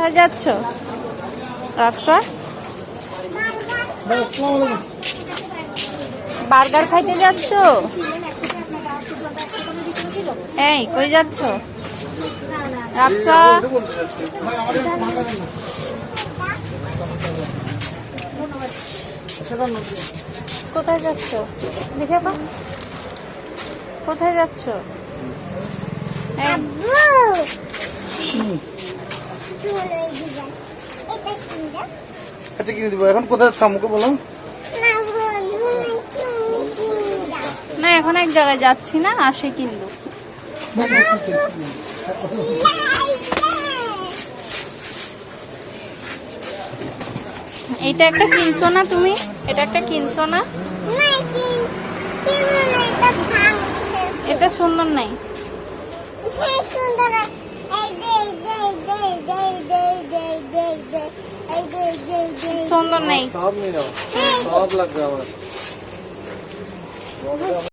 কোথায় যাচ্ছ রাস্তা? বার্গার খাইতে যাচ্ছ? এই কই যাচ্ছ রাস্তা? কোথায় যাচ্ছ দেখে পা, কোথায় যাচ্ছ? আচ্ছা কিনে দিব। এখন কোথায় যাচ্ছ আমাকে বলো। না এখন এক জায়গায় যাচ্ছি না, আসে কিনবো। এইটা একটা কিনছো না তুমি? এটা একটা কিনছো না? এটা সুন্দর নাই। সুন্দর নেই। সব নিয়ে নাও, সব লাগবে আমার।